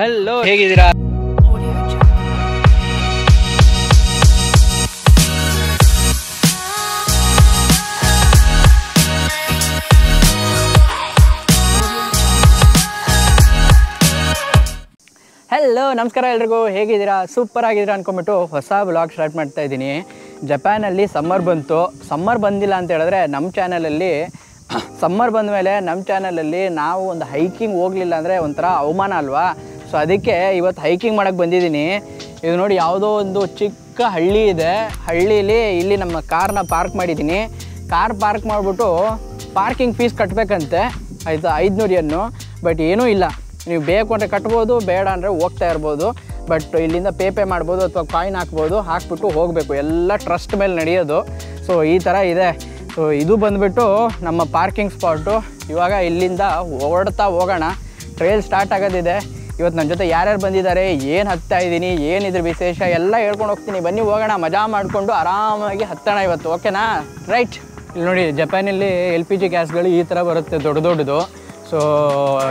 Hello, ಹೇಗಿದ್ದೀರಾ? Hello, ನಮಸ್ಕಾರ ಎಲ್ರಿಗೂ. ಹೇಗಿದ್ದೀರಾ? ಸೂಪರ್ ಆಗಿದ್ದೀರಾ ಅಂದ್ಕೊಂಬಿಟ್ಟು ಹೊಸ ಬ್ಲಾಗ್ ಸ್ಟಾರ್ಟ್ ಮಾಡ್ತಾ ಇದ್ದೀನಿ. ಜಪಾನಲ್ಲಿ ಸಮ್ಮರ್ ಬಂತು. ಸಮ್ಮರ್ ಬಂದಿಲ್ಲ ಅಂತ ಹೇಳಿದ್ರೆ ನಮ್ಮ ಚಾನಲಲ್ಲಿ ಸಮ್ಮರ್ ಬಂದ ಮೇಲೆ ನಮ್ಮ ಚಾನಲಲ್ಲಿ ನಾವು ಒಂದು ಹೈಕಿಂಗ್ ಹೋಗಲಿಲ್ಲ ಅಂದರೆ ಒಂಥರ ಅವಮಾನ ಅಲ್ವಾ. ಸೊ ಅದಕ್ಕೆ ಇವತ್ತು ಹೈಕಿಂಗ್ ಮಾಡೋಕ್ಕೆ ಬಂದಿದ್ದೀನಿ. ಇದು ನೋಡಿ, ಯಾವುದೋ ಒಂದು ಚಿಕ್ಕ ಹಳ್ಳಿ ಇದೆ. ಹಳ್ಳೀಲಿ ಇಲ್ಲಿ ನಮ್ಮ ಕಾರ್ನ ಪಾರ್ಕ್ ಮಾಡಿದ್ದೀನಿ. ಕಾರ್ ಪಾರ್ಕ್ ಮಾಡಿಬಿಟ್ಟು ಪಾರ್ಕಿಂಗ್ ಫೀಸ್ ಕಟ್ಟಬೇಕಂತೆ, ಆಯಿತಾ, 500 ಯನ್ನು. ಬಟ್ ಏನೂ ಇಲ್ಲ, ನೀವು ಬೇಕು ಅಂದರೆ ಕಟ್ಬೋದು, ಬೇಡ ಅಂದರೆ ಹೋಗ್ತಾ ಇರ್ಬೋದು. ಬಟ್ ಇಲ್ಲಿಂದ ಪೇ ಮಾಡ್ಬೋದು ಅಥವಾ ಕಾಯಿನ್ ಹಾಕ್ಬೋದು, ಹಾಕ್ಬಿಟ್ಟು ಹೋಗಬೇಕು. ಎಲ್ಲ ಟ್ರಸ್ಟ್ ಮೇಲೆ ನಡೆಯೋದು. ಸೊ ಈ ಥರ ಇದೆ. ಸೊ ಇದು ಬಂದುಬಿಟ್ಟು ನಮ್ಮ ಪಾರ್ಕಿಂಗ್ ಸ್ಪಾಟು. ಇವಾಗ ಇಲ್ಲಿಂದ ಹೊರಡ್ತಾ ಹೋಗೋಣ. ಟ್ರೈಲ್ ಸ್ಟಾರ್ಟ್ ಆಗೋದಿದೆ. ಇವತ್ತು ನನ್ನ ಜೊತೆ ಯಾರ್ಯಾರು ಬಂದಿದ್ದಾರೆ, ಏನು ಹತ್ತಾ ಇದ್ದೀನಿ, ಏನಿದ್ರ ವಿಶೇಷ ಎಲ್ಲ ಹೇಳ್ಕೊಂಡು ಹೋಗ್ತೀನಿ. ಬನ್ನಿ ಹೋಗೋಣ, ಮಜಾ ಮಾಡಿಕೊಂಡು ಆರಾಮಾಗಿ ಹತ್ತೋಣ ಇವತ್ತು. ಓಕೆನಾ? ರೈಟ್. ಇಲ್ಲಿ ನೋಡಿ, ಜಪಾನಲ್ಲಿ LPG ಗ್ಯಾಸ್ಗಳು ಈ ಥರ ಬರುತ್ತೆ, ದೊಡ್ಡದು. ಸೊ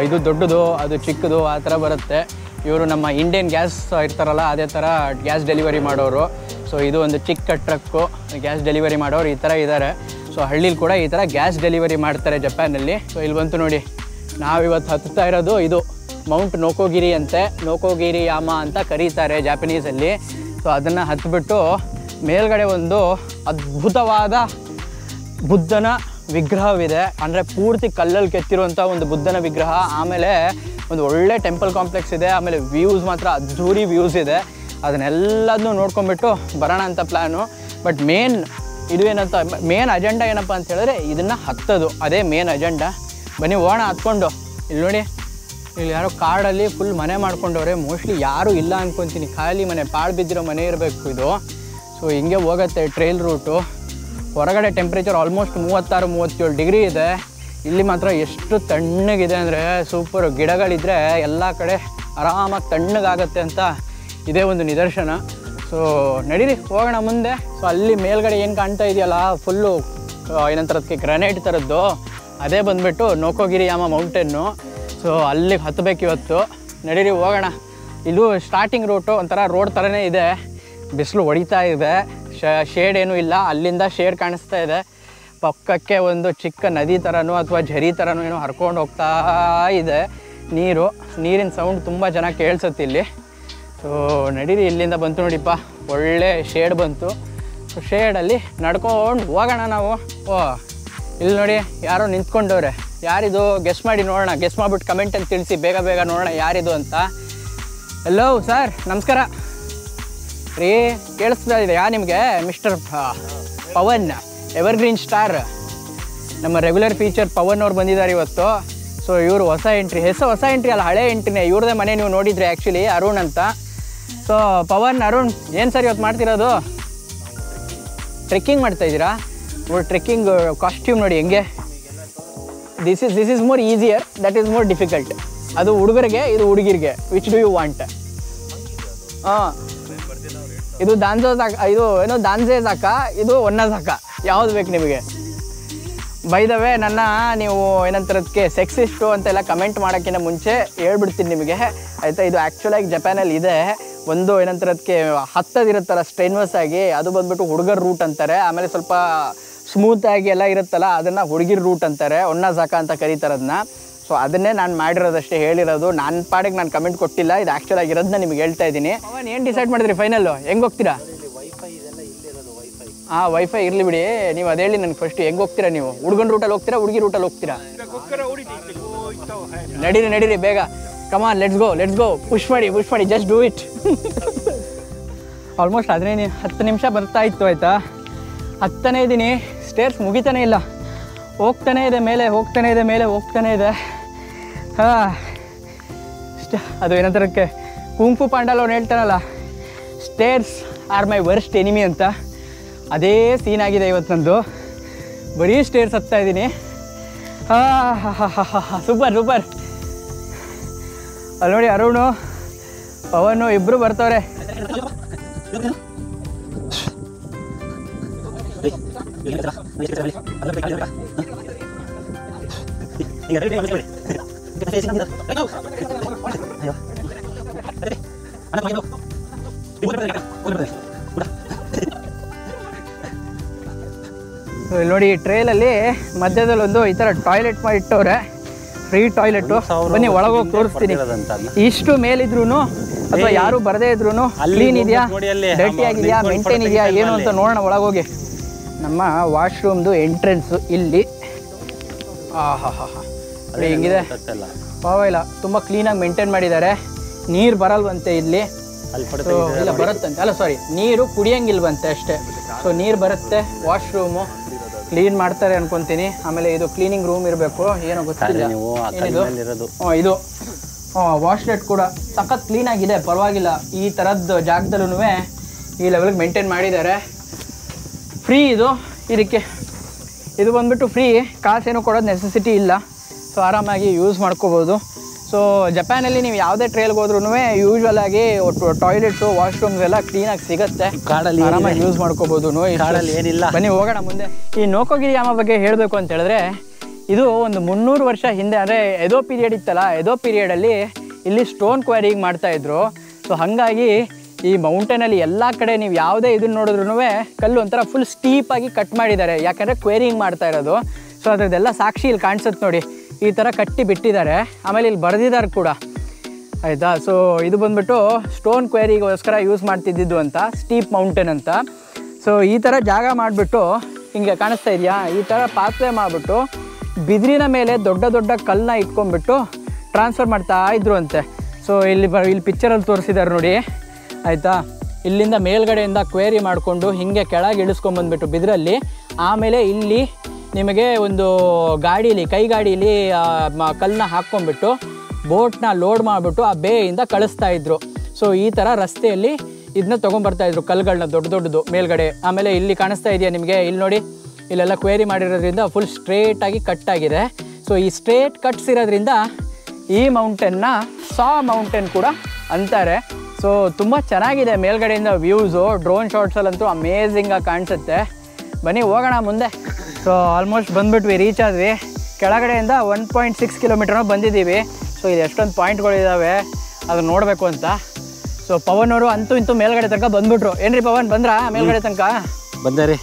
ಇದು ದೊಡ್ಡದು, ಅದು ಚಿಕ್ಕದು, ಆ ಥರ ಬರುತ್ತೆ. ಇವರು ನಮ್ಮ ಇಂಡಿಯನ್ ಗ್ಯಾಸ್ ಇರ್ತಾರಲ್ಲ, ಅದೇ ಥರ ಗ್ಯಾಸ್ ಡೆಲಿವರಿ ಮಾಡೋರು. ಸೊ ಇದು ಒಂದು ಚಿಕ್ಕ ಟ್ರಕ್ಕು, ಗ್ಯಾಸ್ ಡೆಲಿವರಿ ಮಾಡೋರು ಈ ಥರ ಇದ್ದಾರೆ. ಸೊ ಹಳ್ಳಿಲಿ ಕೂಡ ಈ ಥರ ಗ್ಯಾಸ್ ಡೆಲಿವರಿ ಮಾಡ್ತಾರೆ ಜಪಾನಲ್ಲಿ. ಸೊ ಇಲ್ಲಿ ಬಂತು ನೋಡಿ, ನಾವಿವತ್ತು ಹತ್ತುತ್ತಾ ಇರೋದು ಇದು ಮೌಂಟ್ ನೋಕೋಗಿರಿ ಅಂತೆ. ನೋಕೋಗಿರಿ ಯಾಮ ಅಂತ ಕರೀತಾರೆ ಜಾಪನೀಸಲ್ಲಿ. ಸೊ ಅದನ್ನು ಹತ್ಬಿಟ್ಟು ಮೇಲ್ಗಡೆ ಒಂದು ಅದ್ಭುತವಾದ ಬುದ್ಧನ ವಿಗ್ರಹವಿದೆ. ಅಂದರೆ ಪೂರ್ತಿ ಕಲ್ಲಲ್ಲಿ ಕೆತ್ತಿರುವಂಥ ಒಂದು ಬುದ್ಧನ ವಿಗ್ರಹ. ಆಮೇಲೆ ಒಂದು ಒಳ್ಳೆ ಟೆಂಪಲ್ ಕಾಂಪ್ಲೆಕ್ಸ್ ಇದೆ. ಆಮೇಲೆ ವ್ಯೂಸ್ ಮಾತ್ರ ಅದ್ಧೂರಿ ವ್ಯೂಸ್ ಇದೆ. ಅದನ್ನೆಲ್ಲದನ್ನೂ ನೋಡ್ಕೊಂಬಿಟ್ಟು ಬರೋಣ ಅಂತ ಪ್ಲ್ಯಾನು. ಬಟ್ ಮೇನ್ ಅಜೆಂಡಾ ಏನಪ್ಪ ಅಂತ ಹೇಳಿದ್ರೆ ಇದನ್ನು ಹತ್ತೋದು, ಅದೇ ಮೇನ್ ಅಜೆಂಡಾ. ಬನ್ನಿ ಹೋಗೋಣ ಹತ್ಕೊಂಡು. ಇಲ್ಲಿ ನೋಡಿ, ಇಲ್ಲಿ ಯಾರೋ ಕಾಡಲ್ಲಿ ಫುಲ್ ಮನೆ ಮಾಡ್ಕೊಂಡವ್ರೆ. ಮೋಸ್ಟ್ಲಿ ಯಾರೂ ಇಲ್ಲ ಅಂದ್ಕೊತೀನಿ, ಖಾಲಿ ಮನೆ, ಪಾಳು ಬಿದ್ದಿರೋ ಮನೆ ಇರಬೇಕು ಇದು. ಸೊ ಹಿಂಗೆ ಹೋಗುತ್ತೆ ಟ್ರೈಲ್ ರೂಟು. ಹೊರಗಡೆ ಟೆಂಪ್ರೇಚರ್ ಆಲ್ಮೋಸ್ಟ್ 36-37 ಡಿಗ್ರಿ ಇದೆ. ಇಲ್ಲಿ ಮಾತ್ರ ಎಷ್ಟು ತಣ್ಣಗಿದೆ ಅಂದರೆ ಸೂಪರು. ಗಿಡಗಳಿದ್ದರೆ ಎಲ್ಲ ಕಡೆ ಆರಾಮಾಗಿ ತಣ್ಣಗಾಗತ್ತೆ ಅಂತ ಇದೇ ಒಂದು ನಿದರ್ಶನ. ಸೊ ನಡೀರಿ ಹೋಗೋಣ ಮುಂದೆ. ಸೊ ಅಲ್ಲಿ ಮೇಲ್ಗಡೆ ಏನು ಕಾಣ್ತಾ ಇದೆಯಲ್ಲ, ಫುಲ್ಲು ಏನಂತಾರದಕ್ಕೆ ಗ್ರನೈಟ್ ಥರದ್ದು, ಅದೇ ಬಂದುಬಿಟ್ಟು ನೋಕೋಗಿರಿ ಯಾಮ ಮೌಂಟೇನು. ಸೊ ಅಲ್ಲಿಗೆ ಹತ್ತಬೇಕು ಇವತ್ತು. ನಡೀರಿ ಹೋಗೋಣ. ಇದು ಸ್ಟಾರ್ಟಿಂಗ್ ರೂಟು, ಒಂಥರ ರೋಡ್ ಥರನೇ ಇದೆ. ಬಿಸಿಲು ಹೊಡಿತಾ ಇದೆ, ಶೇಡ್ ಏನೂ ಇಲ್ಲ. ಅಲ್ಲಿಂದ ಶೇಡ್ ಕಾಣಿಸ್ತಾ ಇದೆ. ಪಕ್ಕಕ್ಕೆ ಒಂದು ಚಿಕ್ಕ ನದಿ ಥರನೋ ಅಥವಾ ಝರಿ ಥರನೋ ಏನೋ ಹರ್ಕೊಂಡು ಹೋಗ್ತಾ ಇದೆ ನೀರಿನ ಸೌಂಡ್ ತುಂಬ ಚೆನ್ನಾಗಿ ಕೇಳಿಸುತ್ತೆ ಇಲ್ಲಿ. ಸೊ ನಡೀರಿ, ಇಲ್ಲಿಂದ ಬಂತು ನೋಡಿಪ್ಪ, ಒಳ್ಳೆ ಶೇಡ್ ಬಂತು. ಸೊ ಶೇಡಲ್ಲಿ ನಡ್ಕೊಂಡು ಹೋಗೋಣ ನಾವು. ಇಲ್ಲಿ ನೋಡಿ, ಯಾರೋ ನಿಂತ್ಕೊಂಡವ್ರೆ. ಯಾರಿದು ಗೆಸ್ ಮಾಡಿ ನೋಡೋಣ. ಗೆಸ್ ಮಾಡಿಬಿಟ್ಟು ಕಮೆಂಟಲ್ಲಿ ತಿಳಿಸಿ, ಬೇಗ ನೋಡೋಣ ಯಾರಿದು ಅಂತ. ಹಲೋ ಸರ್, ನಮಸ್ಕಾರ ರೀ. ಕೇಳಿಸ್ತಾ ಇದೆಯಾ ನಿಮಗೆ? ಮಿಸ್ಟರ್ ಪವನ್, ಎವರ್ಗ್ರೀನ್ ಸ್ಟಾರ್, ನಮ್ಮ ರೆಗ್ಯುಲರ್ ಫೀಚರ್ ಪವನ್ ಅವ್ರು ಬಂದಿದ್ದಾರೆ ಇವತ್ತು. ಸೊ ಇವರು ಹೊಸ ಎಂಟ್ರಿ ಅಲ್ಲ, ಹಳೆ ಎಂಟ್ರಿನೇ. ಇವ್ರದೇ ಮನೆ ನೀವು ನೋಡಿದ್ರಿ ಆ್ಯಕ್ಚುಲಿ, ಅರುಣ್ ಅಂತ. ಸೊ ಪವನ್, ಅರುಣ್, ಏನು ಸರ್ ಇವತ್ತು ಮಾಡ್ತಿರೋದು? ಟ್ರೆಕ್ಕಿಂಗ್ ಮಾಡ್ತಾ ಇದ್ದೀರಾ? ನೋಡಿ, ಟ್ರೆಕ್ಕಿಂಗ್ ಕಾಸ್ಟ್ಯೂಮ್ ನೋಡಿ ಹೆಂಗೆ. This is more easier, that is more difficult. ಅದು ಹುಡುಗರಿಗೆ, ಇದು ಹುಡುಗಿರಿಗೆ. Which do you want? ಹಾಂ, ಇದು ದಾನ್ಸೆ ಸಾಕ, ಇದು ಒನ್ನ ಸಾಕ, ಯಾವ್ದು ಬೇಕು ನಿಮಗೆ? ಬೈ ದ ವೇ, ನನ್ನ ನೀವು ಏನಂತಾರದಕ್ಕೆ ಸೆಕ್ಸಿಸ್ಟು ಅಂತೆಲ್ಲ ಕಮೆಂಟ್ ಮಾಡೋಕ್ಕಿಂತ ಮುಂಚೆ ಹೇಳ್ಬಿಡ್ತೀನಿ ನಿಮಗೆ, ಆಯಿತಾ? ಇದು ಆ್ಯಕ್ಚುಲಾಗಿ ಜಪಾನಲ್ಲಿ ಇದೆ. ಒಂದು ಏನಂತಾರದಕ್ಕೆ ಹತ್ತದಿರುತ್ತಲ್ಲ ಸ್ಟ್ರೈನ್ವಸ್ ಆಗಿ, ಅದು ಬಂದುಬಿಟ್ಟು ಹುಡುಗರ ರೂಟ್ ಅಂತಾರೆ. ಆಮೇಲೆ ಸ್ವಲ್ಪ ಸ್ಮೂತಾಗಿ ಎಲ್ಲ ಇರುತ್ತಲ್ಲ, ಅದನ್ನು ಹುಡುಗಿರ ರೂಟ್ ಅಂತಾರೆ, ಒನ್ನ ಸಾಕ ಅಂತ ಕರೀತಾರೆ ಅದನ್ನ. ಸೊ ಅದನ್ನೇ ನಾನು ಮಾಡಿರೋದಷ್ಟೇ, ಹೇಳಿರೋದು. ನನ್ನ ಪಾಡಿಗೆ ನಾನು ಕಮೆಂಟ್ ಕೊಟ್ಟಿಲ್ಲ. ಇದು ಆ್ಯಕ್ಚುಲ್ ಆಗಿರೋದನ್ನ ನಿಮ್ಗೆ ಹೇಳ್ತಾ ಇದ್ದೀನಿ. ಅವನು ಏನು ಡಿಸೈಡ್ ಮಾಡಿದ್ರಿ ಫೈನಲ್ಲು? ಹೆಂಗೆ ಹೋಗ್ತೀರಾ? ಹಾಂ, ವೈಫೈ ಇರಲಿ ಬಿಡಿ. ನೀವು ಅದು ಹೇಳಿ ನನಗೆ ಫಸ್ಟ್. ಹೆಂಗೆ ಹೋಗ್ತೀರಾ ನೀವು? ಹುಡುಗನ ರೂಟಲ್ಲಿ ಹೋಗ್ತೀರಾ, ಹುಡುಗಿ ರೂಟಲ್ಲಿ ಹೋಗ್ತೀರಾ? ನಡೀರಿ ಬೇಗ. ಕಮಾನ್, ಲೆಟ್ಸ್ ಗೋ. ಪುಷ್ ಮಾಡಿ, ಜಸ್ಟ್ ಡೂ ಇಟ್. ಆಲ್ಮೋಸ್ಟ್ 10 ನಿಮಿಷ ಬರ್ತಾ ಇತ್ತು, ಆಯಿತಾ? ಹತ್ತನೇ ಇದ್ದೀನಿ. ಸ್ಟೇರ್ಸ್ ಮುಗಿತಾನೇ ಇಲ್ಲ, ಹೋಗ್ತಾನೇ ಇದೆ ಮೇಲೆ, ಹೋಗ್ತಾನೇ ಇದೆ. ಹಾಂ, ಅದು ಏನಂತಾರಕ್ಕೆ ಕುಂಫು ಪಾಂಡಲ್ ಅವ್ನು ಹೇಳ್ತಾನಲ್ಲ, stairs are my worst enemy ಅಂತ. ಅದೇ ಸೀನ್ ಆಗಿದೆ ಇವತ್ತು ನಂದು. ಬರೀ ಸ್ಟೇರ್ಸ್ ಹತ್ತಾ ಇದ್ದೀನಿ. ಸೂಪರ್. ಅಲ್ಲಿ ನೋಡಿ, ಅರುಣು, ಪವನು ಇಬ್ಬರು ಬರ್ತವ್ರೆ. ಇಲ್ಲಿ ನೋಡಿ ಟ್ರೇಲಲ್ಲಿ ಮಧ್ಯದಲ್ಲಿ ಒಂದು ಈ ಥರ ಟಾಯ್ಲೆಟ್ ಮಾಡಿ ಇಟ್ಟವ್ರೆ, ಫ್ರೀ ಟಾಯ್ಲೆಟು. ಬನ್ನಿ ಒಳಗೋಗಿ ತೋರಿಸ್ತೀನಿ. ಇಷ್ಟು ಮೇಲಿದ್ರು ಅಥವಾ ಯಾರು ಬರದೇ ಇದ್ರು ಕ್ಲೀನ್ ಇದೆಯಾ, ಡರ್ಟಿ ಆಗಿದೆಯಾ, ಮೇಂಟೈನ್ ಇದೆಯಾ ಏನು ಅಂತ ನೋಡೋಣ ಒಳಗೋಗಿ. ನಮ್ಮ ವಾಶ್ರೂಮ್ದು ಎಂಟ್ರೆನ್ಸು ಇಲ್ಲಿ. ಹಾ ಹೆಂಗಿದೆ ಪರವಾಗಿಲ್ಲ, ತುಂಬ ಕ್ಲೀನಾಗಿ ಮೇಂಟೈನ್ ಮಾಡಿದ್ದಾರೆ. ನೀರು ಬರಲ್ವಂತೆ ಇಲ್ಲಿ, ಇಲ್ಲ ಬರುತ್ತಂತೆ, ಅಲ್ಲ ಸಾರಿ ನೀರು ಕುಡಿಯಂಗಿಲ್ವಂತೆ ಅಷ್ಟೇ. ಸೊ ನೀರು ಬರುತ್ತೆ. ವಾಶ್ರೂಮು ಕ್ಲೀನ್ ಮಾಡ್ತಾರೆ ಅನ್ಕೊಂತೀನಿ. ಆಮೇಲೆ ಇದು ಕ್ಲೀನಿಂಗ್ ರೂಮ್ ಇರಬೇಕು, ಏನೋ ಗೊತ್ತಿಲ್ಲ ಏನಿದು. ಇದು ವಾಶ್ಲೆಟ್ ಕೂಡ ಸಖತ್ ಕ್ಲೀನ್ ಆಗಿದೆ, ಪರವಾಗಿಲ್ಲ. ಈ ಥರದ್ದು ಜಾಗದಲ್ಲೂ ಈ ಲೆವೆಲ್ಗೆ ಮೇಂಟೈನ್ ಮಾಡಿದ್ದಾರೆ. ಫ್ರೀ ಇದು, ಇದಕ್ಕೆ ಇದು ಬಂದ್ಬಿಟ್ಟು ಫ್ರೀ, ಕಾಸೇನು ಕೊಡೋದು ನೆಸೆಸಿಟಿ ಇಲ್ಲ. ಸೊ ಆರಾಮಾಗಿ ಯೂಸ್ ಮಾಡ್ಕೋಬೋದು. ಸೊ ಜಪಾನಲ್ಲಿ ನೀವು ಯಾವುದೇ ಟ್ರೇಲ್ಗೆ ಹೋದ್ರೂ ಯೂಶ್ವಲ್ ಆಗಿ ಟಾಯ್ಲೆಟ್ಸು ವಾಶ್ರೂಮ್ಸ್ ಎಲ್ಲ ಕ್ಲೀನಾಗಿ ಸಿಗುತ್ತೆ, ಆರಾಮಾಗಿ ಯೂಸ್ ಮಾಡ್ಕೋಬೋದು. ಏನಿಲ್ಲ. ಬನ್ನಿ ಹೋಗೋಣ ಮುಂದೆ. ಈ ನೋಕೋಗಿರಿಯಾಮ ಬಗ್ಗೆ ಹೇಳಬೇಕು ಅಂತ ಹೇಳಿದ್ರೆ, ಇದು ಒಂದು 300 ವರ್ಷ ಹಿಂದೆ, ಅಂದರೆ ಎದೋ ಪೀರಿಯಡ್ ಇತ್ತಲ್ಲ, ಎದೋ ಪೀರಿಯಡಲ್ಲಿ ಇಲ್ಲಿ ಸ್ಟೋನ್ ಕ್ವಾರಿಂಗ್ ಮಾಡ್ತಾಯಿದ್ರು. ಸೊ ಹಾಗಾಗಿ ಈ ಮೌಂಟೇನಲ್ಲಿ ಎಲ್ಲ ಕಡೆ ನೀವು ಯಾವುದೇ ಇದನ್ನು ನೋಡಿದ್ರೂ ಕಲ್ಲು ಒಂಥರ ಫುಲ್ ಸ್ಟೀಪಾಗಿ ಕಟ್ ಮಾಡಿದ್ದಾರೆ, ಯಾಕಂದರೆ ಕ್ವೇರಿಂಗ್ ಮಾಡ್ತಾ ಇರೋದು. ಸೊ ಅದರದ್ದೆಲ್ಲ ಸಾಕ್ಷಿ ಇಲ್ಲಿ ಕಾಣಿಸುತ್ತೆ ನೋಡಿ, ಈ ಥರ ಕಟ್ಟಿ ಬಿಟ್ಟಿದ್ದಾರೆ. ಆಮೇಲೆ ಇಲ್ಲಿ ಬರೆದಿದ್ದಾರೆ ಕೂಡ, ಆಯಿತಾ. ಸೊ ಇದು ಬಂದುಬಿಟ್ಟು ಸ್ಟೋನ್ ಕ್ವೇರಿಗೋಸ್ಕರ ಯೂಸ್ ಮಾಡ್ತಿದ್ದಿದ್ದು ಅಂತ, ಸ್ಟೀಪ್ ಮೌಂಟೇನ್ ಅಂತ. ಸೊ ಈ ಥರ ಜಾಗ ಮಾಡಿಬಿಟ್ಟು ಹಿಂಗೆ ಕಾಣಿಸ್ತಾ ಇದೆಯಾ, ಈ ಥರ ಪಾತ್ವೆ ಮಾಡಿಬಿಟ್ಟು ಬಿದಿರಿನ ಮೇಲೆ ದೊಡ್ಡ ದೊಡ್ಡ ಕಲ್ಲನ್ನ ಇಟ್ಕೊಂಡ್ಬಿಟ್ಟು ಟ್ರಾನ್ಸ್ಫರ್ ಮಾಡ್ತಾ ಇದ್ರು ಅಂತೆ. ಸೊ ಇಲ್ಲಿ ಪಿಕ್ಚರಲ್ಲಿ ತೋರಿಸಿದ್ದಾರೆ ನೋಡಿ, ಆಯಿತಾ. ಇಲ್ಲಿಂದ ಮೇಲ್ಗಡೆಯಿಂದ ಕ್ವೇರಿ ಮಾಡಿಕೊಂಡು ಹಿಂಗೆ ಕೆಳಗೆ ಇಳಿಸ್ಕೊಂಬಂದ್ಬಿಟ್ಟು ಬಿದಿರಲ್ಲಿ, ಆಮೇಲೆ ಇಲ್ಲಿ ನಿಮಗೆ ಒಂದು ಗಾಡೀಲಿ, ಕೈ ಗಾಡೀಲಿ ಕಲ್ಲನ್ನ ಹಾಕ್ಕೊಂಡ್ಬಿಟ್ಟು ಬೋಟ್ನ ಲೋಡ್ ಮಾಡಿಬಿಟ್ಟು ಆ ಬೇಯಿಂದ ಕಳಿಸ್ತಾ ಇದ್ರು. ಸೊ ಈ ಥರ ರಸ್ತೆಯಲ್ಲಿ ಇದನ್ನ ತೊಗೊಂಬರ್ತಾಯಿದ್ರು ಕಲ್ಲುಗಳನ್ನ ದೊಡ್ಡ ದೊಡ್ಡದು ಮೇಲ್ಗಡೆ. ಆಮೇಲೆ ಇಲ್ಲಿ ಕಾಣಿಸ್ತಾ ಇದೆಯಾ ನಿಮಗೆ, ಇಲ್ಲಿ ನೋಡಿ, ಇಲ್ಲೆಲ್ಲ ಕ್ವೇರಿ ಮಾಡಿರೋದ್ರಿಂದ ಫುಲ್ ಸ್ಟ್ರೇಟಾಗಿ ಕಟ್ಟಾಗಿದೆ. ಸೊ ಈ ಸ್ಟ್ರೇಟ್ ಕಟ್ಸ್ ಇರೋದ್ರಿಂದ ಈ ಮೌಂಟೇನ್ನ ಸಾ ಮೌಂಟೇನ್ ಕೂಡ ಅಂತಾರೆ. ಸೊ ತುಂಬ ಚೆನ್ನಾಗಿದೆ ಮೇಲ್ಗಡೆಯಿಂದ ವ್ಯೂಸು, ಡ್ರೋನ್ ಶಾಟ್ಸಲ್ಲಂತೂ ಅಮೇಝಿಂಗಾಗಿ ಕಾಣಿಸುತ್ತೆ. ಬನ್ನಿ ಹೋಗೋಣ ಮುಂದೆ. ಸೊ ಆಲ್ಮೋಸ್ಟ್ ಬಂದುಬಿಟ್ವಿ, ರೀಚ್ ಆದ್ವಿ. ಕೆಳಗಡೆಯಿಂದ 1.6 ಕಿಲೋಮೀಟರ್ನೋ ಬಂದಿದ್ದೀವಿ. ಸೊ ಇದು ಎಷ್ಟೊಂದು ಪಾಯಿಂಟ್ಗಳಿದ್ದಾವೆ ಅದನ್ನು ನೋಡಬೇಕು ಅಂತ. ಸೊ ಪವನ್ ಅವರು ಅಂತೂ ಇಂತೂ ಮೇಲ್ಗಡೆ ತನಕ ಬಂದ್ಬಿಟ್ರು. ಏನ್ರಿ ಪವನ್, ಬಂದ್ರಾ ಮೇಲ್ಗಡೆ ತನಕ? ಬಂದೆ ರೀ.